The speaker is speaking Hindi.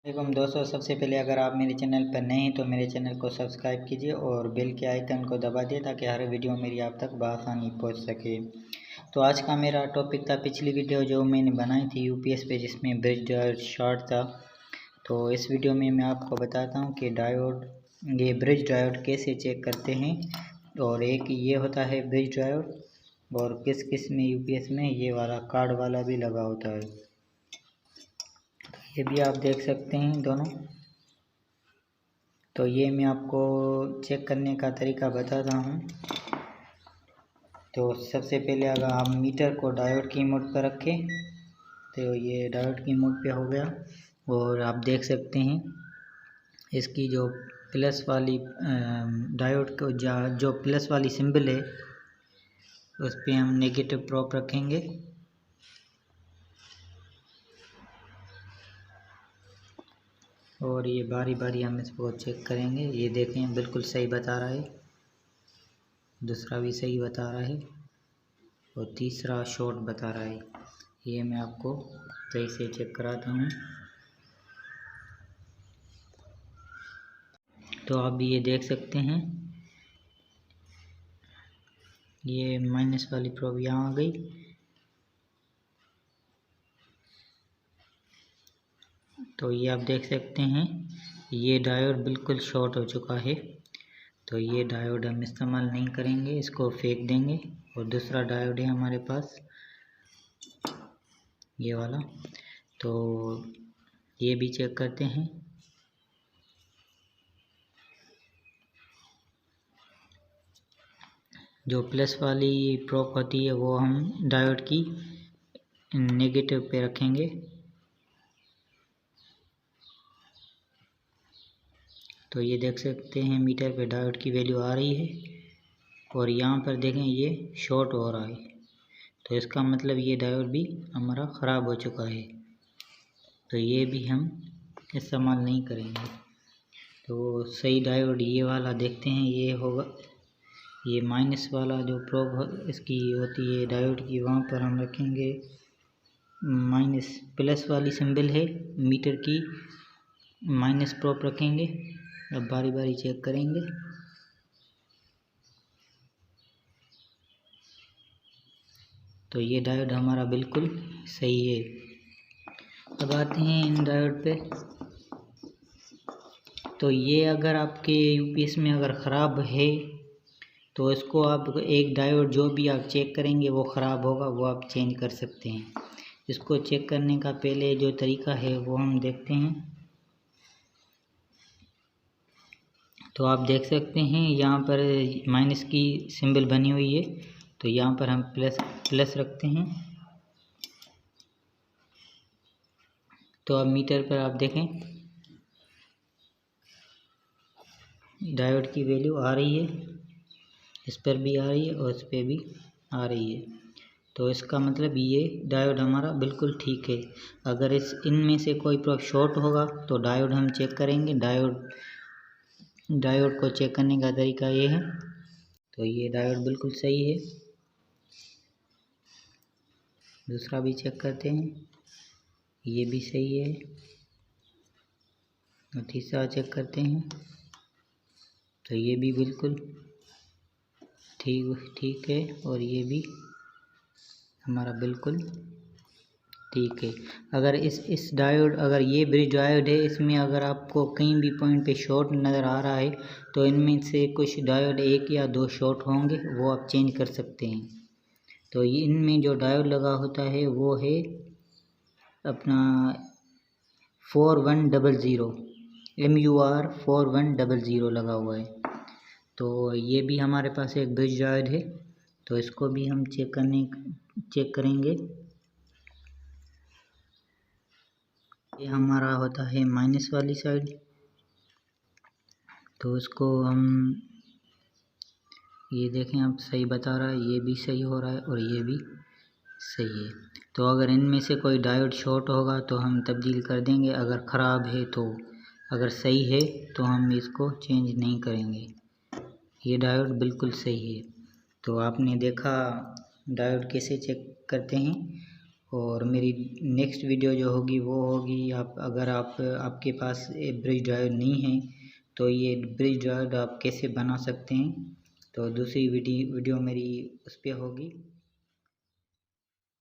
वालेकुम दोस्तों, सबसे पहले अगर आप मेरे चैनल पर नए हैं तो मेरे चैनल को सब्सक्राइब कीजिए और बेल के आइकन को दबा दिए ताकि हर वीडियो मेरी आप तक बआसानी पहुंच सके। तो आज का मेरा टॉपिक था, पिछली वीडियो जो मैंने बनाई थी यूपीएस पे जिसमें ब्रिज डायोड शॉर्ट था। तो इस वीडियो में मैं आपको बताता हूँ कि ये ब्रिज डायोड कैसे चेक करते हैं। और एक ये होता है ब्रिज डायोड और किस किस में यूपीएस में ये वाला कार्ड वाला भी लगा होता है। ये भी आप देख सकते हैं दोनों। तो ये मैं आपको चेक करने का तरीका बताता हूँ। तो सबसे पहले अगर आप मीटर को डायोड की मोड पर रखें तो ये डायोड की मोड पे हो गया। और आप देख सकते हैं इसकी जो प्लस वाली डायोड को जो प्लस वाली सिंबल है उस पर हम नेगेटिव प्रोब रखेंगे। और ये बारी बारी हम इसको चेक करेंगे। ये देखें बिल्कुल सही बता रहा है, दूसरा भी सही बता रहा है और तीसरा शॉर्ट बता रहा है। ये मैं आपको सही से चेक कराता हूँ। तो आप भी ये देख सकते हैं, ये माइनस वाली प्रोब यहाँ आ गई। तो ये आप देख सकते हैं ये डायोड बिल्कुल शॉर्ट हो चुका है। तो ये डायोड हम इस्तेमाल नहीं करेंगे, इसको फेंक देंगे। और दूसरा डायोड है हमारे पास ये वाला। तो ये भी चेक करते हैं। जो प्लस वाली प्रोब होती है वो हम डायोड की नेगेटिव पे रखेंगे। तो ये देख सकते हैं मीटर पे डायोड की वैल्यू आ रही है और यहाँ पर देखें ये शॉर्ट हो रहा है। तो इसका मतलब ये डायोड भी हमारा ख़राब हो चुका है। तो ये भी हम इस्तेमाल नहीं करेंगे। तो सही डायोड ये वाला देखते हैं, ये होगा ये माइनस वाला जो प्रोब इसकी होती है डायोड की, वहाँ पर हम रखेंगे माइनस। प्लस वाली सिंबल है मीटर की, माइनस प्रोब रखेंगे। अब बारी बारी चेक करेंगे। तो ये डायोड हमारा बिल्कुल सही है। अब आते हैं इन डायोड पे। तो ये अगर आपके यूपीएस में अगर ख़राब है तो इसको आप एक डायोड जो भी आप चेक करेंगे वो ख़राब होगा वो आप चेंज कर सकते हैं। इसको चेक करने का पहले जो तरीका है वो हम देखते हैं। तो आप देख सकते हैं यहाँ पर माइनस की सिंबल बनी हुई है। तो यहाँ पर हम प्लस रखते हैं। तो अब मीटर पर आप देखें डायोड की वैल्यू आ रही है, इस पर भी आ रही है और इस पर भी आ रही है। तो इसका मतलब ये डायोड हमारा बिल्कुल ठीक है। अगर इनमें से कोई प्रोब शॉर्ट होगा तो डायोड हम चेक करेंगे। डायोड को चेक करने का तरीका ये है। तो ये डायोड बिल्कुल सही है। दूसरा भी चेक करते हैं, ये भी सही है। और तीसरा चेक करते हैं तो ये भी बिल्कुल ठीक है। और ये भी हमारा बिल्कुल ठीक है। अगर इस डायोड अगर ये ब्रिज डायोड है, इसमें अगर आपको कहीं भी पॉइंट पे शॉर्ट नज़र आ रहा है तो इनमें से कुछ डायोड एक या दो शॉर्ट होंगे, वो आप चेंज कर सकते हैं। तो ये इनमें जो डायोड लगा होता है वो है अपना 4100 MUR 4100 लगा हुआ है। तो ये भी हमारे पास एक ब्रिज डायोड है। तो इसको भी हम चेक करेंगे। ये हमारा होता है माइनस वाली साइड। तो इसको हम ये देखें, अब सही बता रहा है, ये भी सही हो रहा है और ये भी सही है। तो अगर इनमें से कोई डायोड शॉर्ट होगा तो हम तब्दील कर देंगे, अगर ख़राब है तो। अगर सही है तो हम इसको चेंज नहीं करेंगे। ये डायोड बिल्कुल सही है। तो आपने देखा डायोड कैसे चेक करते हैं। और मेरी नेक्स्ट वीडियो जो होगी वो होगी अगर आपके पास ब्रिज ड्राइवर नहीं है तो ये ब्रिज ड्राइवर आप कैसे बना सकते हैं, तो दूसरी वीडियो मेरी उस पर होगी।